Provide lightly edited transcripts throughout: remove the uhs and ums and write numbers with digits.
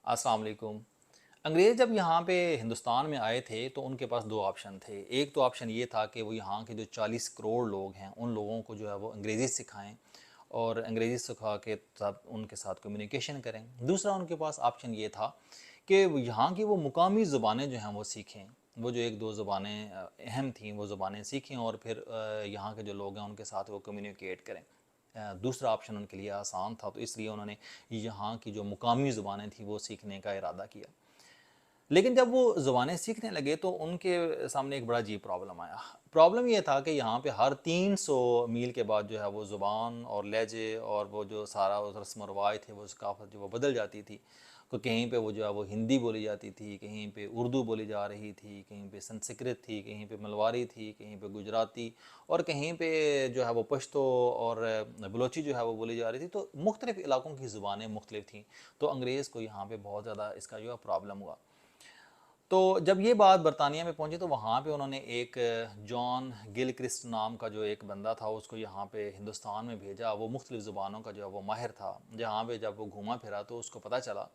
अस्सलाम वालेकुम। अंग्रेज़ जब यहाँ पे हिंदुस्तान में आए थे तो उनके पास 2 ऑप्शन थे। एक तो ऑप्शन ये था कि वो यहाँ के जो 40 करोड़ लोग हैं, उन लोगों को जो है वो अंग्रेज़ी सिखाएँ और अंग्रेज़ी सिखा के तब उनके साथ कम्युनिकेशन करें। दूसरा उनके पास ऑप्शन ये था कि वो यहाँ की वो मुकामी ज़ुबानें जो हैं वो सीखें। वो जो 1-2 ज़ुबानें अहम थीं, वो ज़ुबानें सीखें और फिर यहाँ के जो लोग हैं उनके साथ वो कम्युनिकेट करें। दूसरा ऑप्शन उनके लिए आसान था, तो इसलिए उन्होंने यहाँ की जो मुकामी ज़ुबानें थीं वो सीखने का इरादा किया। लेकिन जब वो ज़ुबानें सीखने लगे तो उनके सामने एक बड़ा अजीब प्रॉब्लम आया। प्रॉब्लम ये था कि यहाँ पे हर 300 मील के बाद जो है वो ज़ुबान और लहजे और वो जो सारा रस्म व रवाज थे, वो सकाफ़त जो वो बदल जाती थी। तो कहीं पे वो जो है वो हिंदी बोली जाती थी, कहीं पे उर्दू बोली जा रही थी, कहीं पे संस्कृत थी, कहीं पे मलवारी थी, कहीं पे गुजराती और कहीं पे जो है वो पश्तो और बलोची जो है वो बोली जा रही थी। तो मुख्तलिफ़ इलाकों की ज़ुबानें मुख्तलिफ़ थीं। तो अंग्रेज़ को यहाँ पे बहुत ज़्यादा इसका जो है प्रॉब्लम हुआ। तो जब ये बात बरतानिया में पहुंची तो वहाँ पे उन्होंने एक जॉन गिलक्रिस्ट नाम का जो एक बंदा था उसको यहाँ पे हिंदुस्तान में भेजा। वो मुख्तलिफ़ ज़ुबानों का जो है वो माहिर था। जहाँ पे जब वो घूमा फिरा तो उसको पता चला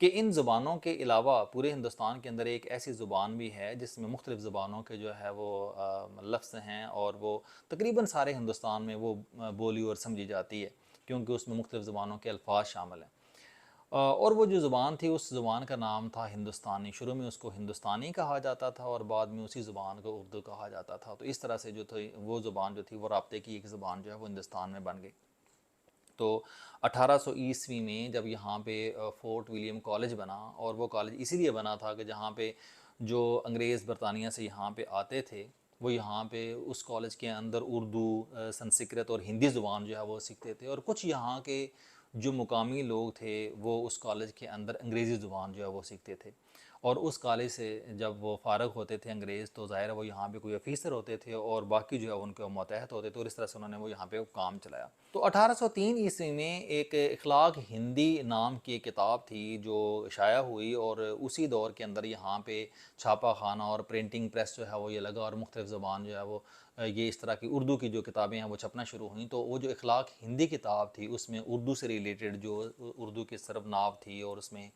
कि इन ज़ुबानों के अलावा पूरे हिंदुस्तान के अंदर एक ऐसी ज़ुबान भी है जिसमें मुख्तलिफ़ ज़ुबानों के जो है वो लफ्ज़ हैं और वो तकरीबन सारे हिंदुस्तान में वो बोली और समझी जाती है, क्योंकि उसमें मुख्तलिफ़ ज़ुबानों के अल्फाज शामिल हैं। और वो जो ज़ुबान थी उस ज़ुबान का नाम था हिंदुस्तानी। शुरू में उसको हिंदुस्तानी कहा जाता था और बाद में उसी ज़ुबान को उर्दू कहा जाता था। तो इस तरह से जो थी वो ज़ुबान जो थी वो राब्ते की एक ज़ुबान जो है वो हिंदुस्तान में बन गई। तो 1800 ईस्वी में जब यहाँ पे फोर्ट विलियम कॉलेज बना, और वो कॉलेज इसीलिए बना था कि जहाँ पे जो अंग्रेज़ बरतानिया से यहाँ पे आते थे वो यहाँ पे उस कॉलेज के अंदर उर्दू, संस्कृत और हिंदी ज़ुबान जो है वो सीखते थे, और कुछ यहाँ के जो मुकामी लोग थे वो उस कॉलेज के अंदर अंग्रेज़ी ज़ुबान जो है वो सीखते थे। और उस कॉलेज से जब वो फ़ारग होते थे अंग्रेज़ तो ज़ाहिर है वो यहाँ पे कोई ऑफ़िसर होते थे और बाकी जो है उनके मातहत होते थे, और इस तरह से उन्होंने वो यहाँ पे वो काम चलाया। तो 1803 ईस्वी में एक इखलाक हिंदी नाम की एक किताब थी जो शाया हुई, और उसी दौर के अंदर यहाँ पे छापा खाना और प्रिंटिंग प्रेस जो है वो ये लगा, और मुख्तलिफ़ ज़ुबान जो है वो ये इस तरह की उर्दू की जो किताबें हैं वो छपना शुरू हुई। तो वो जो इखलाक हिंदी किताब थी उसमें उर्दू से रिलेटेड जो उर्दू की सरबनाव थी, और उसमें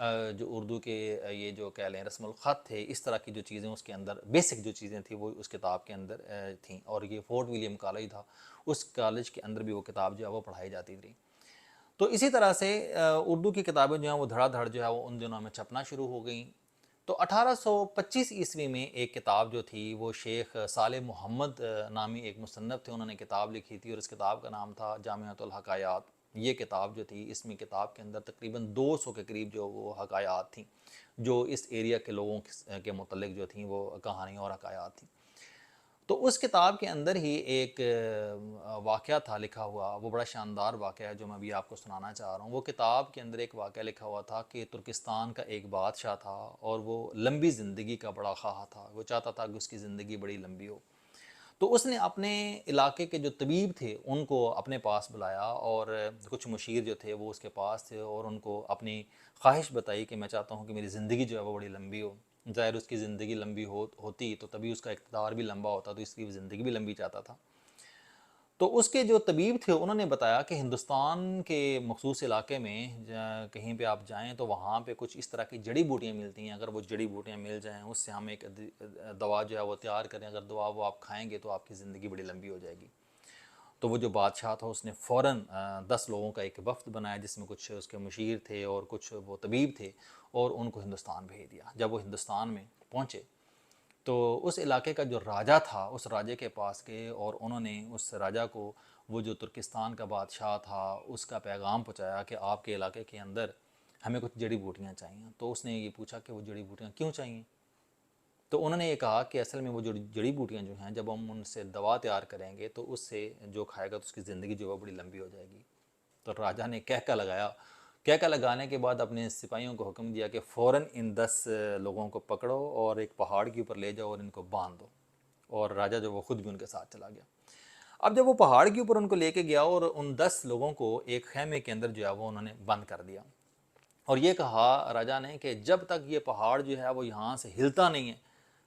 जो उर्दू के ये जो कह लें रस्मुल ख़त थे, इस तरह की जो चीज़ें उसके अंदर बेसिक जो चीज़ें थी वो उस किताब के अंदर थीं। और ये फोर्ट विलियम कॉलेज था, उस कॉलेज के अंदर भी वो किताब जो है वो पढ़ाई जाती थी। तो इसी तरह से उर्दू की किताबें जो हैं वो धड़ाधड़ जो है वो उन दिनों में छपना शुरू हो गई। तो 1825 ईस्वी में एक किताब जो थी वो शेख साले मोहम्मद नामी एक मुसन्नफ़ थे, उन्होंने किताब लिखी थी और इस किताब का नाम था जामिअतुल हकायात। ये किताब जो थी, इसमें किताब के अंदर तकरीबन 200 के करीब जो वो हकायात थी जो इस एरिया के लोगों के मुतल्लिक जो थी वो कहानी और हकायात थी। तो उस किताब के अंदर ही एक वाक़या था लिखा हुआ, वो बड़ा शानदार वाक़या है जो मैं अभी आपको सुनाना चाह रहा हूँ। वो किताब के अंदर एक वाक़या लिखा हुआ था कि तुर्किस्तान का एक बादशाह था और वो लंबी ज़िंदगी का बड़ा ख़्वाह था। वो चाहता था कि उसकी ज़िंदगी बड़ी लंबी हो। तो उसने अपने इलाके के जो तबीब थे उनको अपने पास बुलाया, और कुछ मुशीर जो थे वो उसके पास थे, और उनको अपनी ख्वाहिश बताई कि मैं चाहता हूँ कि मेरी ज़िंदगी जो है वो बड़ी लंबी हो। ज़ाहिर उसकी ज़िंदगी लंबी होती तो तभी उसका इक़्तिदार भी लंबा होता, तो इसलिए वो ज़िंदगी भी लंबी चाहता था। तो उसके जो तबीब थे उन्होंने बताया कि हिंदुस्तान के मखसूस इलाके में कहीं पे आप जाएँ तो वहाँ पे कुछ इस तरह की जड़ी बूटियाँ मिलती हैं। अगर वो जड़ी बूटियाँ मिल जाएँ उससे हम एक दवा जो है वो तैयार करें, अगर दवा वो आप खाएँगे तो आपकी ज़िंदगी बड़ी लंबी हो जाएगी। तो वो जो बादशाह था उसने फ़ौरन 10 लोगों का एक वफ़्द बनाया जिसमें कुछ उसके मुशीर थे और कुछ वो तबीब थे, और उनको हिंदुस्तान भेज दिया। जब वो हिंदुस्तान में पहुँचे तो उस इलाके का जो राजा था उस राजे के पास गए, और उन्होंने उस राजा को वो जो तुर्किस्तान का बादशाह था उसका पैगाम पहुँचाया कि आपके इलाके के अंदर हमें कुछ जड़ी बूटियाँ चाहिए। तो उसने ये पूछा कि वो जड़ी बूटियाँ क्यों चाहिए। तो उन्होंने ये कहा कि असल में वो जो जड़ी बूटियाँ जो हैं जब हम उनसे दवा तैयार करेंगे तो उससे जो खाएगा तो उसकी ज़िंदगी जो है बड़ी लंबी हो जाएगी। तो राजा ने कहका लगाया। कहका लगाने के बाद अपने सिपाहियों को हुक्म दिया कि फ़ौरन इन 10 लोगों को पकड़ो और एक पहाड़ के ऊपर ले जाओ और इनको बांध दो। और राजा जो वो खुद भी उनके साथ चला गया। अब जब वो पहाड़ के ऊपर उनको लेके गया और उन 10 लोगों को एक खेमे के अंदर जो है वो उन्होंने बंद कर दिया, और ये कहा राजा ने कि जब तक ये पहाड़ जो है वो यहाँ से हिलता नहीं है,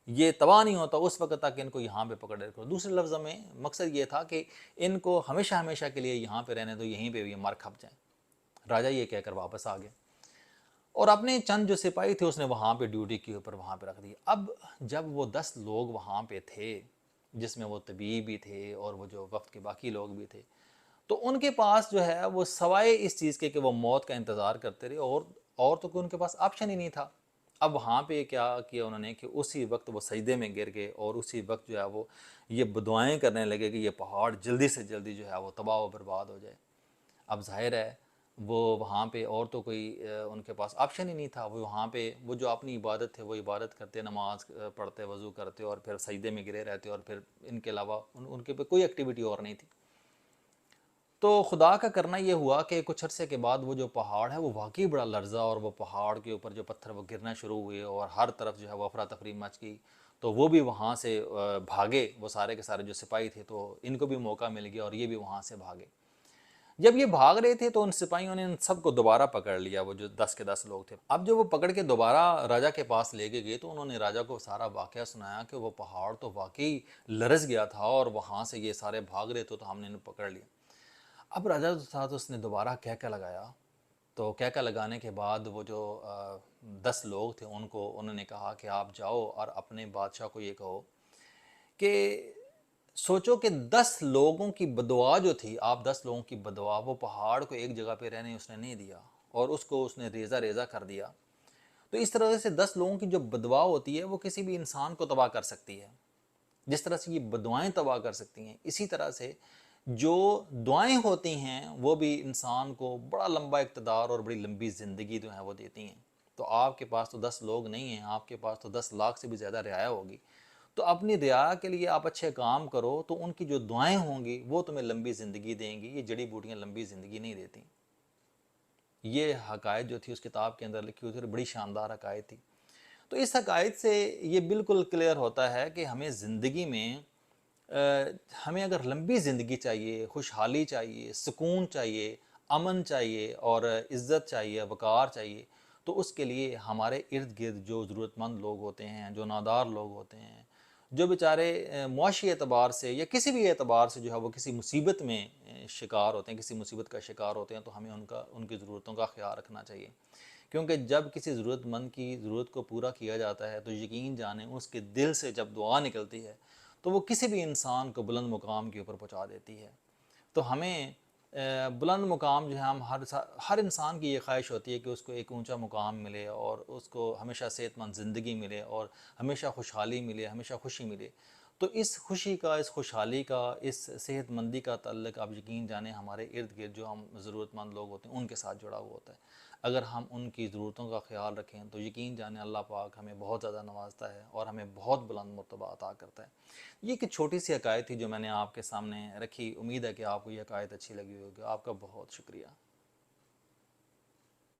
ये तबाह नहीं होता, उस वक्त तक इनको यहाँ पे पकड़ रखो। दूसरे लफ्ज़ों में मकसद ये था कि इनको हमेशा हमेशा के लिए यहाँ पे रहने दो, यहीं पे ये मर खप जाएं। राजा ये कहकर वापस आ गया। और अपने चंद जो सिपाही थे उसने वहाँ पे ड्यूटी के ऊपर वहाँ पे रख दी। अब जब वो 10 लोग वहाँ पे थे, जिसमें वो तबीब भी थे और वो जो वफ़द के बाकी लोग भी थे, तो उनके पास जो है वो सवाए इस चीज़ के कि वो मौत का इंतज़ार करते रहे, और तो कोई उनके पास ऑप्शन ही नहीं था। अब वहाँ पे क्या किया उन्होंने कि उसी वक्त वो सजदे में गिर गए और उसी वक्त जो है वो ये दुआएं करने लगे कि ये पहाड़ जल्दी से जल्दी जो है वो तबाह व बर्बाद हो जाए। अब ज़ाहिर है वो वहाँ पे और तो कोई उनके पास ऑप्शन ही नहीं था। वो वहाँ पे वो जो अपनी इबादत थे वो इबादत करते, नमाज पढ़ते, वज़ू करते और फिर सजदे में गिरे रहते, और फिर इनके अलावा उनके पे कोई एक्टिविटी और नहीं थी। तो खुदा का करना ये हुआ कि कुछ अरसे के बाद वो जो पहाड़ है वो वाकई बड़ा लर्जा, और वो पहाड़ के ऊपर जो पत्थर वो गिरना शुरू हुए और हर तरफ जो है वो अफरा तफरी मच गई। तो वो भी वहाँ से भागे, वो सारे के सारे जो सिपाही थे, तो इनको भी मौका मिल गया और ये भी वहाँ से भागे। जब ये भाग रहे थे तो उन सिपाहियों ने इन सबको दोबारा पकड़ लिया, वो जो 10 के 10 लोग थे। अब जब वो पकड़ के दोबारा राजा के पास लेके गए तो उन्होंने राजा को सारा वाकया सुनाया कि वो पहाड़ तो वाकई लरस गया था और वहाँ से ये सारे भाग रहे थे, तो हमने इन्हें पकड़ लिया। अब राजा जो था तो उसने दोबारा कहका लगाया। तो कहका लगाने के बाद वो जो 10 लोग थे उनको उन्होंने कहा कि आप जाओ और अपने बादशाह को ये कहो कि सोचो कि 10 लोगों की बदुआ जो थी, आप 10 लोगों की बदुआ, वो पहाड़ को एक जगह पे रहने उसने नहीं दिया और उसको उसने रेजा रेजा कर दिया। तो इस तरह से 10 लोगों की जो बदुआ होती है वो किसी भी इंसान को तबाह कर सकती है। जिस तरह से ये बदुआएं तबाह कर सकती हैं, इसी तरह से जो दुआएं होती हैं वो भी इंसान को बड़ा लंबा इक़्तिदार और बड़ी लंबी ज़िंदगी जो है वो देती हैं। तो आपके पास तो 10 लोग नहीं हैं, आपके पास तो 10 लाख से भी ज़्यादा रियाया होगी। तो अपनी रियाया के लिए आप अच्छे काम करो तो उनकी जो दुआएं होंगी वो तुम्हें लंबी ज़िंदगी देंगी। ये जड़ी बूटियाँ लंबी ज़िंदगी नहीं देती। ये हकायत जो थी उस किताब के अंदर लिखी हुई थी, बड़ी शानदार हकायत थी। तो इस हकायत से ये बिल्कुल क्लियर होता है कि हमें ज़िंदगी में हमें अगर लंबी ज़िंदगी चाहिए, खुशहाली चाहिए, सुकून चाहिए, अमन चाहिए और इज़्ज़त चाहिए, वक़ार चाहिए, तो उसके लिए हमारे इर्द-गिर्द जो ज़रूरतमंद लोग होते हैं, जो नादार लोग होते हैं, जो बेचारे मुआशी एतबार से या किसी भी एतबार से जो है वो किसी मुसीबत में शिकार होते हैं, किसी मुसीबत का शिकार होते हैं, तो हमें उनकी ज़रूरतों का ख़्याल रखना चाहिए। क्योंकि जब किसी ज़रूरतमंद की ज़रूरत को पूरा किया जाता है तो यकीन जाने उसके दिल से जब दुआ निकलती है तो वो किसी भी इंसान को बुलंद मुकाम के ऊपर पहुंचा देती है। तो हमें बुलंद मुकाम जो है, हम हर इंसान की ये ख्वाहिश होती है कि उसको एक ऊंचा मुकाम मिले और उसको हमेशा सेहतमंद ज़िंदगी मिले और हमेशा खुशहाली मिले, हमेशा खुशी मिले। तो इस खुशी का, इस खुशहाली का, इस सेहतमंदी का ताल्लुक आप यकीन जाने हमारे इर्द गिर्द जो हम ज़रूरतमंद लोग होते हैं उनके साथ जुड़ा हुआ होता है। अगर हम उनकी ज़रूरतों का ख्याल रखें तो यकीन जाने अल्लाह पाक हमें बहुत ज़्यादा नवाजता है और हमें बहुत बुलंद मर्तबा अता करता है। ये एक छोटी सी हकायत थी जो मैंने आपके सामने रखी। उम्मीद है कि आपको ये हकायत अच्छी लगी होगी। आपका बहुत शुक्रिया।